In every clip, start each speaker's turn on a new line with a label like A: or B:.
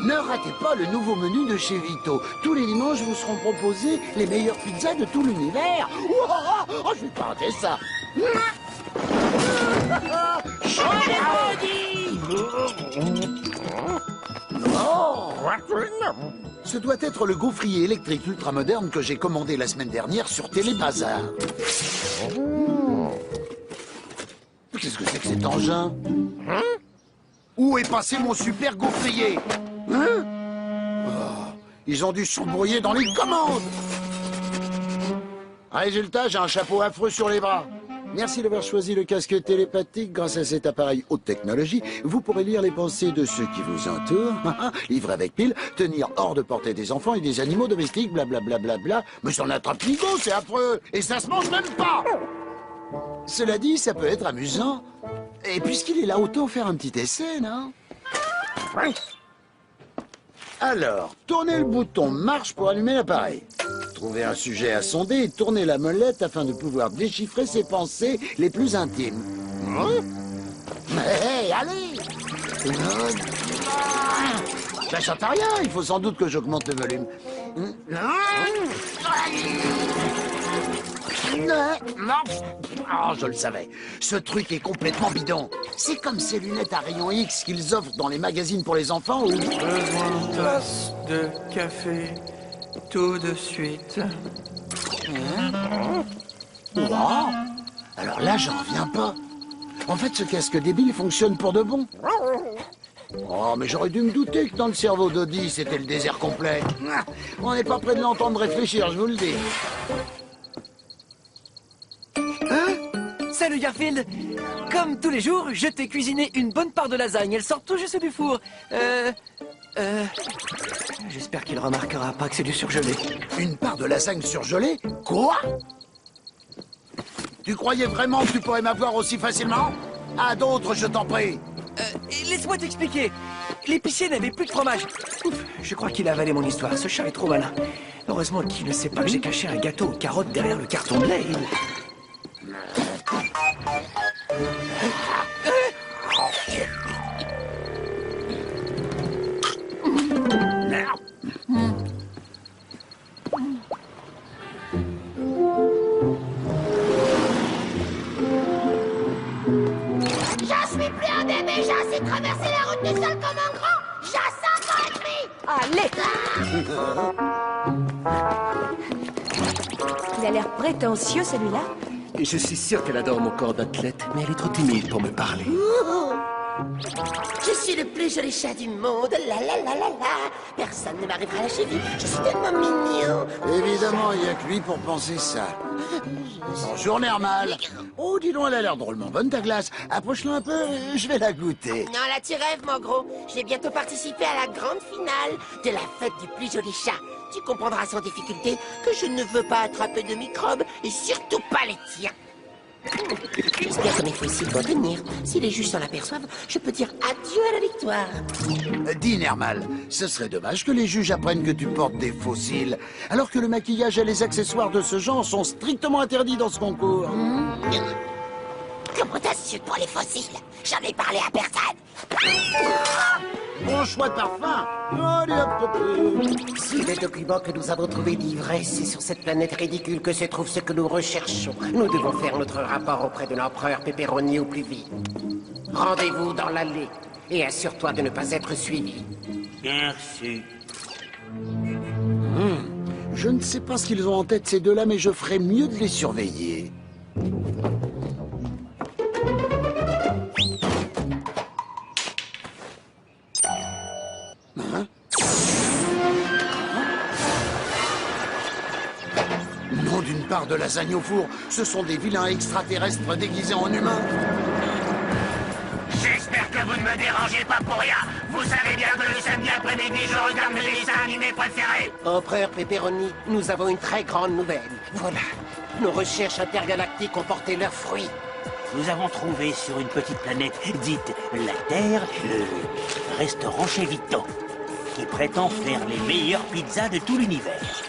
A: Ne ratez pas le nouveau menu de chez Vito. Tous les dimanches vous seront proposés les meilleures pizzas de tout l'univers. Oh, je vais pas rater ça. Ce doit être le gaufrier électrique ultra moderne que j'ai commandé la semaine dernière sur Télébazar. Qu'est-ce que c'est que cet engin? Où est passé mon super gaufrier? Ils ont dû s'embrouiller dans les commandes. Résultat, j'ai un chapeau affreux sur les bras. Merci d'avoir choisi le casque télépathique. Grâce à cet appareil haute technologie, vous pourrez lire les pensées de ceux qui vous entourent, livrer avec pile, tenir hors de portée des enfants et des animaux domestiques, blablabla. Bla, bla, bla. Mais ça n'attrape-nigo, c'est affreux. Et ça se mange même pas. Cela dit, ça peut être amusant. Et puisqu'il est là, autant faire un petit essai, non? Alors, tournez le bouton marche pour allumer l'appareil. Trouvez un sujet à sonder et tournez la molette afin de pouvoir déchiffrer ses pensées les plus intimes. Hey, allez! Ça chante à rien, il faut sans doute que j'augmente le volume. Oh, je le savais. Ce truc est complètement bidon. C'est comme ces lunettes à rayon X qu'ils offrent dans les magazines pour les enfants ou...
B: Besoin d'une tasse de café tout de suite.
A: Wow. Alors là, j'en reviens pas. En fait, ce casque débile fonctionne pour de bon. Oh, mais j'aurais dû me douter que dans le cerveau d'Audi, c'était le désert complet. On n'est pas près de l'entendre réfléchir, je vous le dis.
C: Salut Garfield. Comme tous les jours, je t'ai cuisiné une bonne part de lasagne. Elle sort tout juste du four. J'espère qu'il remarquera pas que c'est du surgelé.
A: Une part de lasagne surgelée? Quoi? Tu croyais vraiment que tu pourrais m'avoir aussi facilement? À d'autres, je t'en prie.
C: Laisse-moi t'expliquer. L'épicier n'avait plus de fromage. Ouf, je crois qu'il a avalé mon histoire. Ce chat est trop malin. Heureusement qu'il ne sait pas que j'ai caché un gâteau aux carottes derrière le carton de lait.
D: Je suis plus un bébé, j'ai assez traversé la route tout seul comme un grand. J'ascends
E: Il a l'air prétentieux, celui-là.
C: Et je suis sûr qu'elle adore mon corps d'athlète, mais elle est trop timide pour me parler.
D: Je suis le plus joli chat du monde, la. Personne ne m'arrivera à la cheville, je suis tellement mignon.
A: Évidemment, il n'y a que lui pour penser ça. Bonjour, Nermal. Oh, dis donc, elle a l'air drôlement bonne, ta glace. Approche-la un peu, je vais la goûter.
D: Non, là tu rêves, mon gros. Je vais bientôt participer à la grande finale de la fête du plus joli chat. Tu comprendras sans difficulté que je ne veux pas attraper de microbes, et surtout pas les tiens. J'espère que mes fossiles vont tenir. Si les juges s'en aperçoivent, je peux dire adieu à la victoire.
A: Dis, Nermal, ce serait dommage que les juges apprennent que tu portes des fossiles, alors que le maquillage et les accessoires de ce genre sont strictement interdits dans ce concours.
D: Comment t'assures pour les fossiles? J'en ai parlé à personne.
A: Bon choix de parfum. Allez, hop, hop, hop.
F: Si les documents que nous avons trouvés livrés, c'est sur cette planète ridicule que se trouve ce que nous recherchons. Nous devons faire notre rapport auprès de l'empereur Pepperoni au plus vite. Rendez-vous dans l'allée et assure-toi de ne pas être suivi.
G: Merci.
A: Je ne sais pas ce qu'ils ont en tête, ces deux-là, mais je ferais mieux de les surveiller. Nom d'une part de lasagne au four, ce sont des vilains extraterrestres déguisés en humains.
G: J'espère que vous ne me dérangez pas pour rien. Vous savez bien que le samedi après-midi, je regarde mes dessins animés préférés.
F: Empereur Pepperoni, nous avons une très grande nouvelle. Voilà, nos recherches intergalactiques ont porté leurs fruits.
G: Nous avons trouvé sur une petite planète dite la Terre, le restaurant chez Vito, qui prétend faire les meilleures pizzas de tout l'univers.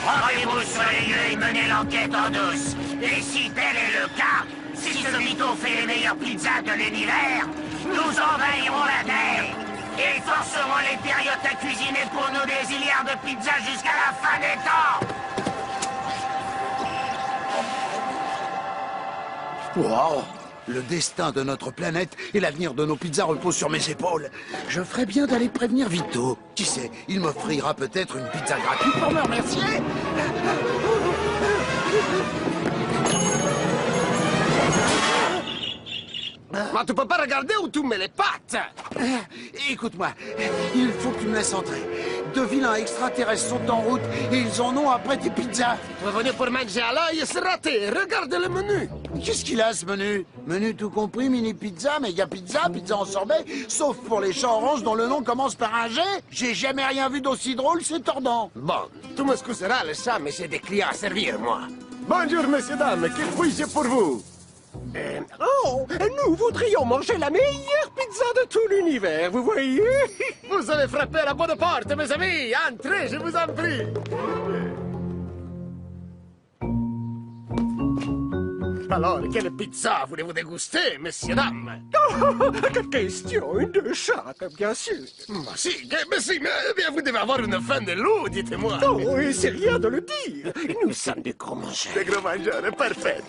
G: Rendez-vous sur les lieux et menez l'enquête en douce. Et si tel est le cas, si ce Vito fait les meilleures pizzas de l'univers, nous envahirons la Terre et forcerons les périodes à cuisiner pour nous des milliards de pizzas jusqu'à la fin des temps.
A: Wow! Le destin de notre planète et l'avenir de nos pizzas reposent sur mes épaules. Je ferais bien d'aller prévenir Vito. Qui sait, il m'offrira peut-être une pizza gratuite pour me remercier.
H: Ma tu peux pas regarder où tu mets les pattes.
A: Écoute-moi, il faut que tu me laisses entrer. De vilains extraterrestres sont en route et ils en ont après tes pizzas.
H: Tu vas venir pour manger à l'œil, c'est raté. Regarde le menu.
A: Qu'est-ce qu'il a ce menu? Menu tout compris, mini pizza, méga pizza, pizza en sorbet, sauf pour les chats oranges dont le nom commence par un G. J'ai jamais rien vu d'aussi drôle, c'est tordant.
H: Bon, tu m'excuseras le chat, mais j'ai des clients à servir, moi. Bonjour, messieurs, dames, que puis-je pour vous? Nous voudrions manger la meilleure pizza de tout l'univers, vous voyez? Vous avez frappé à la bonne porte, mes amis. Entrez, je vous en prie. Alors, quelle pizza voulez-vous déguster, messieurs, dames? Quelle question de chat, bien sûr. Mais vous devez avoir une faim de loup, dites-moi. Oh, c'est rien de le dire. Nous sommes des gros mangeurs. Des gros mangeurs, parfait.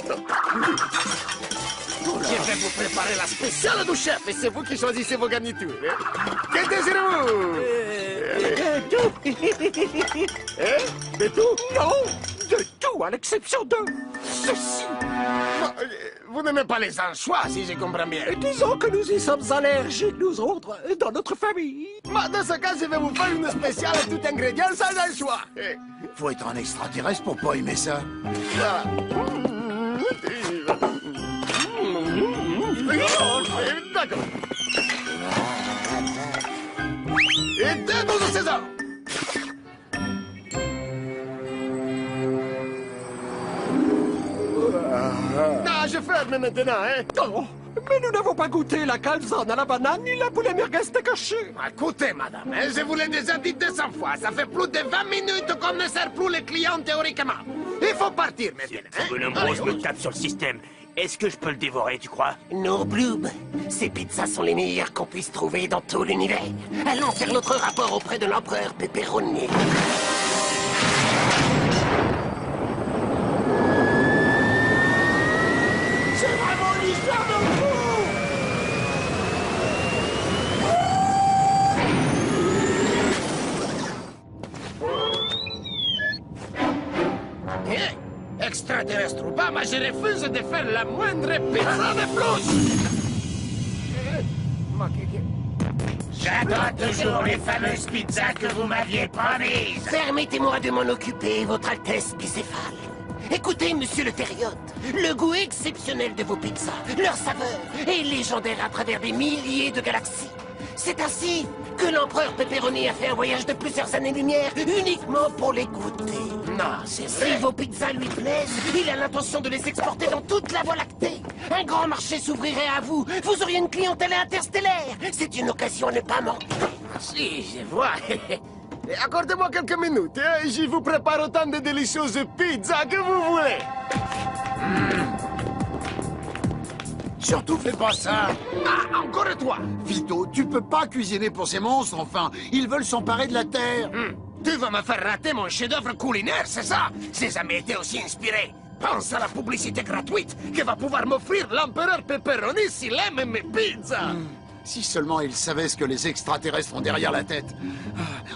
H: Je vais vous préparer la spéciale du chef et c'est vous qui choisissez vos garnitures. Que désirez-vous? Tout. De tout? Non, de tout, à l'exception de ceci. Vous n'aimez pas les anchois, si je comprends bien. Disons que nous y sommes allergiques, nous autres, dans notre famille. Dans ce cas, je vais vous faire une spéciale à tout ingrédient sans anchois.
A: Faut être un extraterrestre pour pas aimer ça.
H: D'accord. Et deux doses de César. Ah, je ferme maintenant, hein. Oh, mais nous n'avons pas goûté la calzone à la banane ni la poulet merguez cachée. Écoutez, madame, hein, je vous l'ai déjà dit 200 fois. Ça fait plus de 20 minutes qu'on ne sert plus les clients théoriquement. Il faut partir maintenant.
G: Ce bonhomme rose me tape sur le système. Est-ce que je peux le dévorer, tu crois?
F: Non, Bloob. Ces pizzas sont les meilleures qu'on puisse trouver dans tout l'univers. Allons faire notre rapport auprès de l'empereur Pepperoni.
A: C'est vraiment une histoire de fou!
H: Extraterrestre ou pas, moi je refuse de faire la moindre pizza de plus.
G: J'attends toujours les fameuses pizzas que vous m'aviez promises.
F: Permettez-moi de m'en occuper, Votre Altesse Bicéphale. Écoutez, monsieur le Thériote, le goût exceptionnel de vos pizzas, leur saveur est légendaire à travers des milliers de galaxies. C'est ainsi que l'empereur Pepperoni a fait un voyage de plusieurs années-lumière uniquement pour les goûter.
H: Non, c'est vrai.
F: Si vos pizzas lui plaisent, il a l'intention de les exporter dans toute la Voie lactée. Un grand marché s'ouvrirait à vous. Vous auriez une clientèle interstellaire. C'est une occasion à ne pas manquer.
H: Si, je vois. Accordez-moi quelques minutes, hein, je vous prépare autant de délicieuses pizzas que vous voulez.
A: Surtout fais pas ça!
H: Ah, encore toi.
A: Vito, tu peux pas cuisiner pour ces monstres, enfin! Ils veulent s'emparer de la Terre!
H: Tu vas me faire rater mon chef-d'œuvre culinaire, c'est ça? J'ai jamais été aussi inspiré. Pense à la publicité gratuite que va pouvoir m'offrir l'empereur Pepperoni s'il aime mes pizzas.
A: Si seulement ils savaient ce que les extraterrestres ont derrière la tête.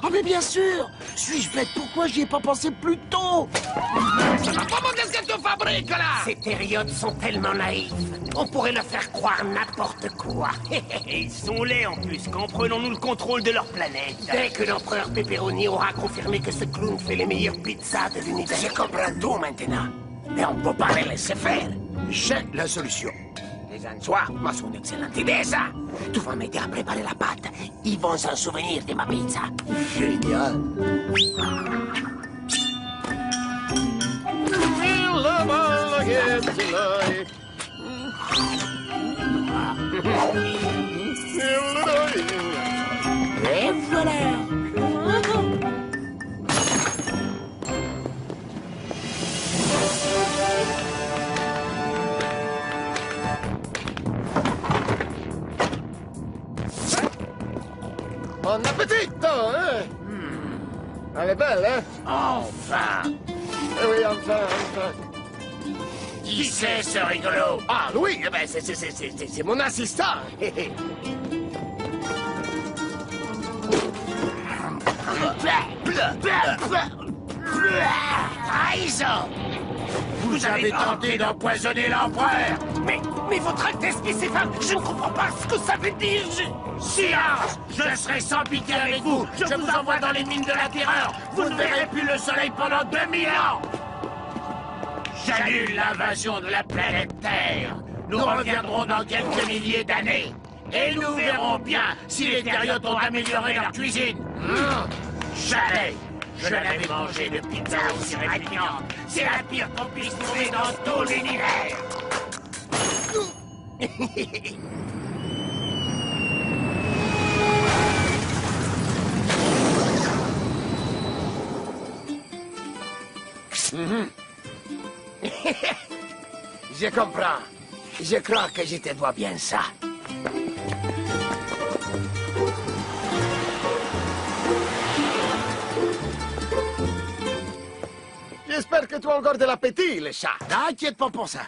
A: Oh, mais bien sûr! Suis-je bête? Pourquoi j'y ai pas pensé plus tôt?
H: Comment qu'est-ce que tu fabriques, là?
F: Ces Thériotes sont tellement naïfs. On pourrait leur faire croire n'importe quoi.
G: Ils sont laids en plus. Quand prenons-nous le contrôle de leur planète?
F: Dès que l'empereur Pepperoni aura confirmé que ce clown fait les meilleures pizzas de l'univers.
H: Je comprends tout maintenant. Mais on peut pas les laisser faire.
A: J'ai la solution.
H: Les anchois, moi, c'est une excellente idée, ça. Tu vas m'aider à préparer la pâte. Ils vont s'en souvenir de ma pizza.
A: Génial!
F: Et voilà.
H: Bon appétit, hein? Elle est belle, hein?
G: Enfin!
H: Eh oui, enfin.
G: Qui c'est ce rigolo?
H: Ah, Louis, eh ben, c'est mon assistant.
G: Trahison! Vous avez tenté d'empoisonner l'empereur! Mais votre Altesse Bicéphale, je ne comprends pas ce que ça veut dire! Silence! Je serai sans pitié avec vous! Je vous envoie dans les mines de la terreur! Vous ne verrez plus le soleil pendant 2000 ans! J'annule l'invasion de la planète Terre! Nous reviendrons dans quelques milliers d'années! Et nous verrons bien si les Terriotes ont amélioré leur cuisine! Jamais je n'avais mangé de pizza aussi répugnante! C'est la pire qu'on puisse trouver dans tout l'univers!
H: Je comprends. Je crois que je te dois bien ça. J'espère que tu as encore de l'appétit, le chat.
A: T'inquiète pas pour ça.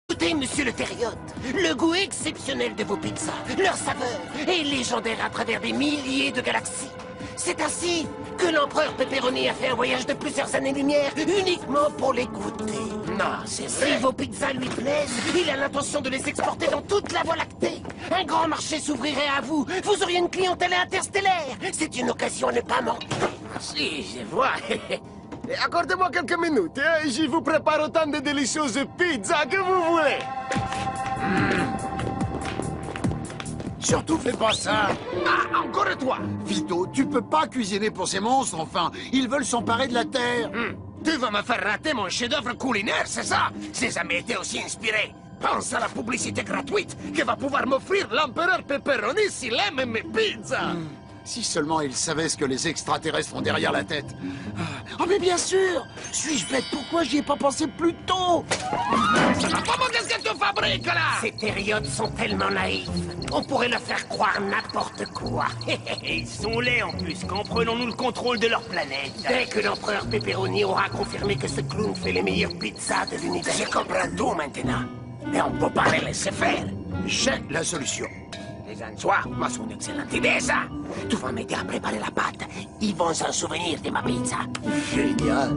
D: Écoutez, monsieur le Terriote, le goût exceptionnel de vos pizzas, leur saveur est légendaire à travers des milliers de galaxies. C'est ainsi que l'empereur Pepperoni a fait un voyage de plusieurs années-lumière uniquement pour les goûter.
H: Non, c'est
D: Si
H: vrai.
D: vos pizzas lui plaisent, il a l'intention de les exporter dans toute la Voie lactée. Un grand marché s'ouvrirait à vous. Vous auriez une clientèle interstellaire. C'est une occasion à ne pas manquer.
H: Si, je vois. Accordez-moi quelques minutes, et je vous prépare autant de délicieuses pizzas que vous voulez.
A: Surtout fais pas ça.
H: Ah, encore toi.
A: Vito, tu peux pas cuisiner pour ces monstres, enfin. Ils veulent s'emparer de la Terre.
H: Tu vas me faire rater mon chef-d'œuvre culinaire, c'est ça? J'ai jamais été aussi inspiré. Pense à la publicité gratuite que va pouvoir m'offrir l'empereur Pepperoni s'il aime mes pizzas.
A: Si seulement ils savaient ce que les extraterrestres ont derrière la tête. Oh mais bien sûr. Suis-je bête? Pourquoi j'y ai pas pensé plus tôt?
H: Comment qu'est-ce que tu fabriques, là?
D: Ces Terriotes sont tellement naïfs. On pourrait leur faire croire n'importe quoi.
G: Et ils sont laids en plus, quand prenons-nous le contrôle de leur planète.
D: Dès que l'empereur Pepperoni aura confirmé que ce clown fait les meilleures pizzas de l'univers.
H: Je comprends tout maintenant. Mais on peut pas les laisser faire.
A: J'ai la solution.
H: Les anchois, moi, c'est une excellente idée, ça.
D: Tu vas m'aider à préparer la pâte. Ils vont s'en souvenir de ma pizza.
A: Génial.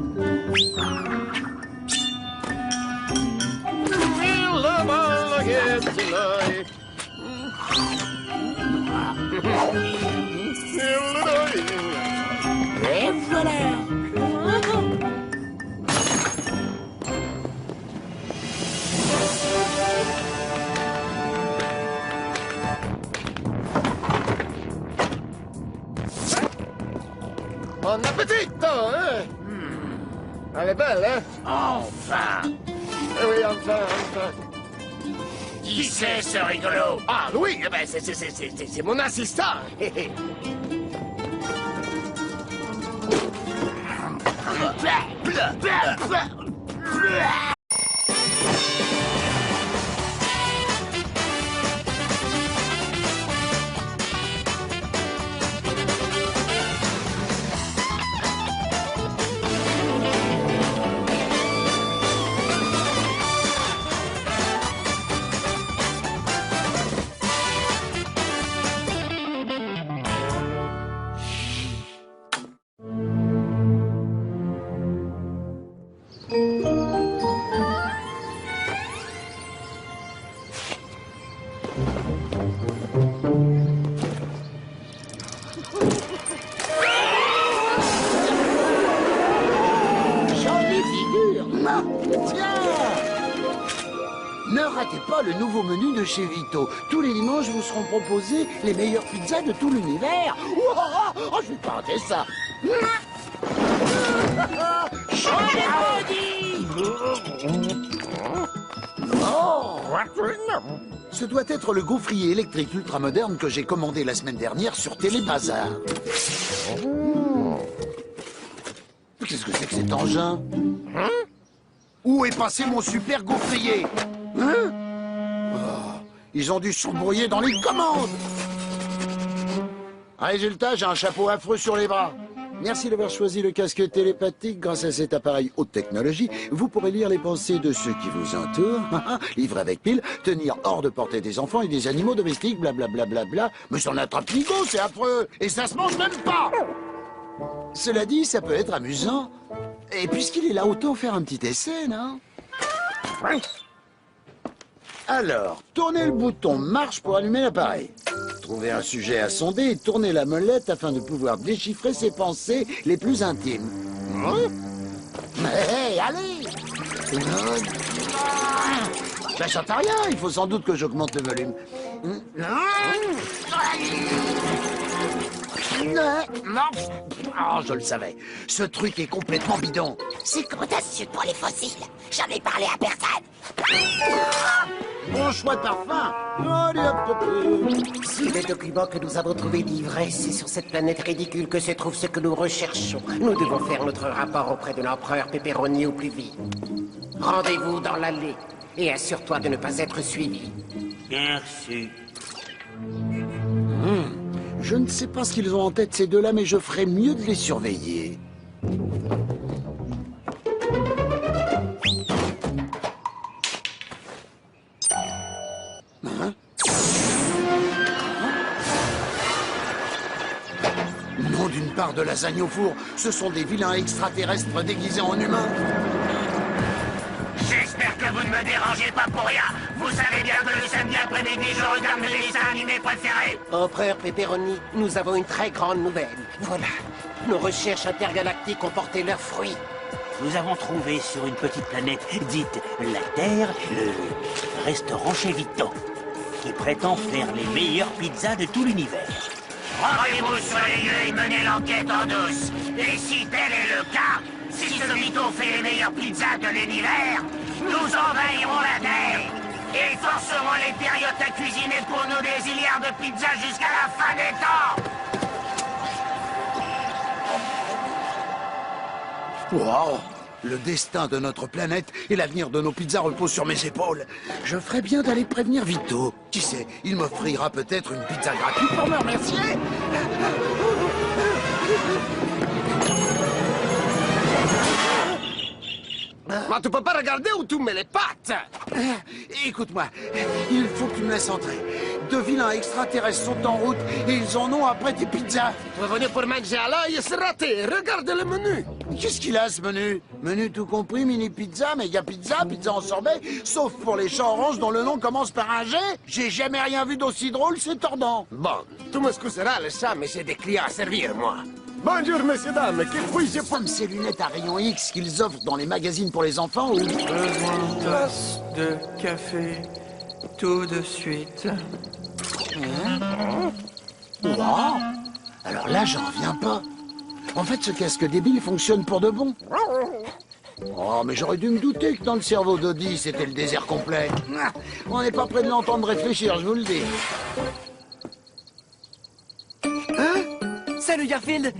D: Et voilà.
H: Bon appétit, hein? Elle est belle, hein?
G: Enfin!
H: Eh oui, enfin.
G: Qui c'est ce rigolo?
H: Ah, Louis, eh ben, c'est mon assistant.
A: Jolie figure. Tiens. Ne ratez pas le nouveau menu de chez Vito. Tous les dimanches vous seront proposés les meilleures pizzas de tout l'univers. Oh, je vais pas rater ça. Ce doit être le gaufrier électrique ultra moderne que j'ai commandé la semaine dernière sur Télébazar. Qu'est-ce que c'est que cet engin? Où est passé mon super gaufrier? Ils ont dû s'embrouiller dans les commandes. Résultat, j'ai un chapeau affreux sur les bras. Merci d'avoir choisi le casque télépathique. Grâce à cet appareil haute technologie, vous pourrez lire les pensées de ceux qui vous entourent, livrer avec pile, tenir hors de portée des enfants et des animaux domestiques, blablabla. Mais ça n'attrape-nigo, c'est affreux. Et ça se mange même pas. Cela dit, ça peut être amusant. Et puisqu'il est là, autant faire un petit essai, non? Alors, tournez le bouton marche pour allumer l'appareil. Trouvez un sujet à sonder et tournez la molette afin de pouvoir déchiffrer ses pensées les plus intimes. Hé, allez! Ben, j'entends rien, il faut sans doute que j'augmente le volume. Non, oh, je le savais. Ce truc est complètement bidon.
D: C'est audacieux pour les fossiles. J'en ai parlé à personne.
A: Bon choix de parfum.
F: Si les documents que nous avons trouvés d'ivresse, c'est sur cette planète ridicule que se trouve ce que nous recherchons. Nous devons faire notre rapport auprès de l'empereur Pepperoni au plus vite. Rendez-vous dans l'allée et assure-toi de ne pas être suivi.
G: Bien reçu.
A: Je ne sais pas ce qu'ils ont en tête ces deux-là, mais je ferais mieux de les surveiller. Nom d'une part de lasagne au four, ce sont des vilains extraterrestres déguisés en humains.
G: J'espère que vous ne me dérangez pas pour rien. Vous savez bien que le samedi après-midi, je regarde mes dessins animés préférés.
F: Empereur Pepperoni, nous avons une très grande nouvelle. Voilà, nos recherches intergalactiques ont porté leurs fruits.
G: Nous avons trouvé sur une petite planète dite la Terre le restaurant chez Vito, qui prétend faire les meilleures pizzas de tout l'univers. Rendez-vous sur les lieux et menez l'enquête en douce. Et si tel est le cas, si ce Vito fait les meilleures pizzas de l'univers, nous envahirons la Terre et forcerons les périodes à cuisiner pour nous des milliards de pizzas jusqu'à la fin des temps.
A: Wow! Le destin de notre planète et l'avenir de nos pizzas reposent sur mes épaules. Je ferais bien d'aller prévenir Vito. Qui sait, il m'offrira peut-être une pizza gratuite pour me remercier.
H: Mais tu peux pas regarder où tu mets les pattes.
A: Écoute-moi, il faut que tu me laisses entrer. De vilains extraterrestres sont en route et ils en ont après tes pizzas.
H: Tu vas venir pour manger à l'œil, c'est raté. Regarde le menu.
A: Qu'est-ce qu'il a, ce menu? Menu tout compris, mini pizza, méga pizza, pizza en sorbet, sauf pour les chats oranges dont le nom commence par un G. J'ai jamais rien vu d'aussi drôle, c'est tordant.
H: Bon, tu m'excuseras le chat, mais j'ai des clients à servir, moi. Bonjour, messieurs, dames. Que puis-je pour...
A: Comme ces lunettes à rayon X qu'ils offrent dans les magazines pour les enfants ou...
B: Besoin de tasse de café tout de suite.
A: Wow. Alors là, j'en reviens pas. En fait, ce casque débile fonctionne pour de bon. Oh, mais j'aurais dû me douter que dans le cerveau d'Audi, c'était le désert complet. On n'est pas près de l'entendre réfléchir, je vous le dis.
C: Salut Garfield.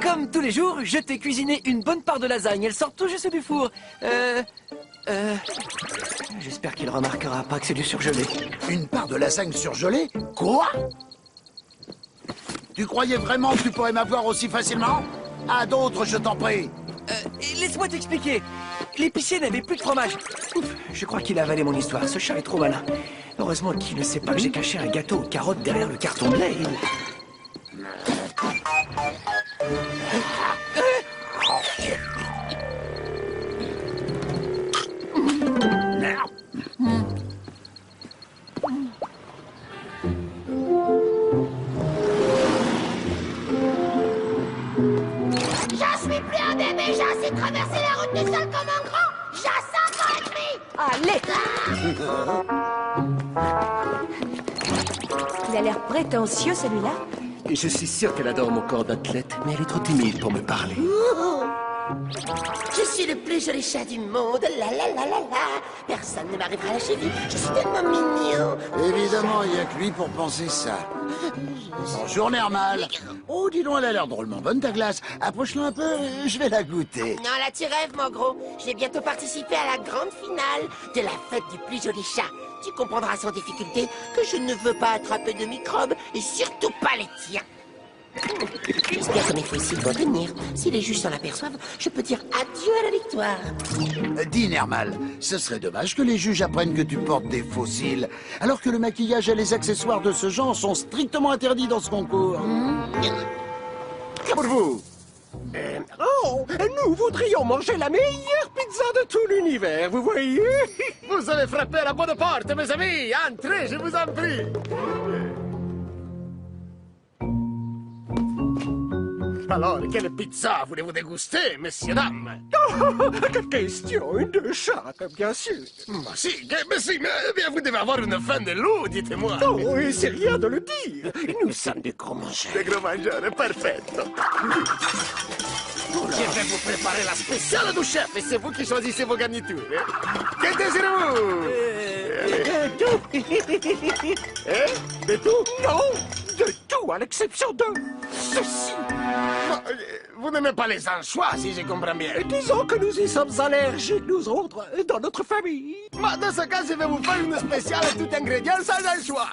C: Comme tous les jours, je t'ai cuisiné une bonne part de lasagne. Elle sort tout juste du four. J'espère qu'il remarquera pas que c'est du surgelé.
A: Une part de lasagne surgelée? Quoi? Tu croyais vraiment que tu pourrais m'avoir aussi facilement? À d'autres, je t'en prie.
C: Laisse-moi t'expliquer. L'épicier n'avait plus de fromage. Ouf, je crois qu'il a avalé mon histoire. Ce chat est trop malin. Heureusement qu'il ne sait pas que j'ai caché un gâteau aux carottes derrière le carton de lait.
D: J'en suis plus un bébé, j'ai assez traversé la route du sol comme un grand. J'ai 5 ans et demi.
E: Allez! Il a l'air prétentieux, celui-là.
H: Et je suis sûr qu'elle adore mon corps d'athlète, mais elle est trop timide pour me parler.
D: Je suis le plus joli chat du monde, la la la la la. Personne ne m'arrivera à la cheville, je suis tellement mignon.
A: Évidemment, il n'y a que lui pour penser ça. Bonjour, Nermal. Oh, dis donc, elle a l'air drôlement bonne, ta glace. Approche-la un peu, je vais la goûter.
D: Non, là tu rêves, mon gros. Je vais bientôt participer à la grande finale de la fête du plus joli chat. Tu comprendras sans difficulté que je ne veux pas attraper de microbes, et surtout pas les tiens. J'espère que mes fossiles vont tenir. Si les juges s'en aperçoivent, je peux dire adieu à la victoire.
A: Dis, Nermal, ce serait dommage que les juges apprennent que tu portes des fossiles, alors que le maquillage et les accessoires de ce genre sont strictement interdits dans ce concours.
H: Pour vous. Oh, nous voudrions manger la meilleure pizza de tout l'univers, vous voyez? Vous avez frappé à la bonne porte, mes amis. Entrez, je vous en prie. Alors, quelle pizza voulez-vous déguster, messieurs, dames? Oh, quelle question, une de chaque, bien sûr. Mais vous devez avoir une faim de loup, dites-moi. Oh, et c'est rien de le dire. Nous sommes des gros mangeurs. Des gros mangeurs, parfait. Je vais vous préparer la spéciale du chef, et c'est vous qui choisissez vos garnitures. Que désirez-vous? De tout? Non, de tout, à l'exception de ceci. Vous n'aimez pas les anchois, si je comprends bien. Disons que nous y sommes allergiques, nous autres, dans notre famille. Dans ce cas, je vais vous faire une spéciale à tout ingrédient sans anchois.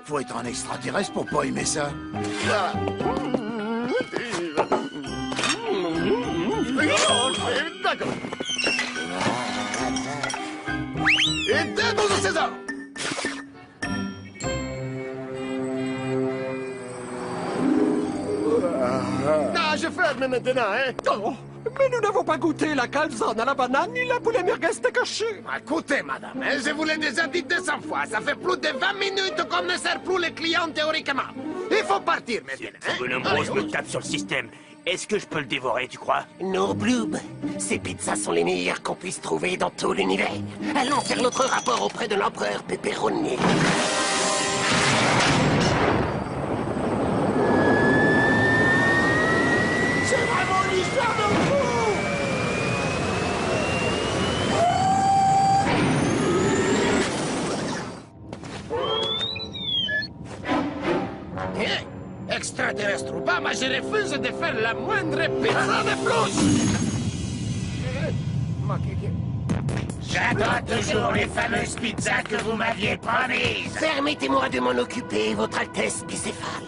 A: Faut être un extraterrestre pour pas aimer ça.
H: D'accord. Et deux doses de César. Ah, je ferme maintenant, hein. Oh, mais nous n'avons pas goûté la calzone à la banane ni la poulet merguez cachée. Écoutez, madame, hein, je vous l'ai déjà dit 200 fois. Ça fait plus de 20 minutes qu'on ne sert plus les clients théoriquement. Il faut partir maintenant. Hein?
G: Bonhomme Rose me tape sur le système. Est-ce que je peux le dévorer, tu crois?
F: No Bloob, ces pizzas sont les meilleures qu'on puisse trouver dans tout l'univers. Allons faire notre rapport auprès de l'empereur Pepperoni.
H: C'est vraiment l'histoire de fou! Extraterrestre ou pas, moi je refuse de faire la moindre pizza de plus!
G: J'attends toujours les fameuses pizzas que vous m'aviez promises.
F: Permettez-moi de m'en occuper, Votre Altesse bicéphale.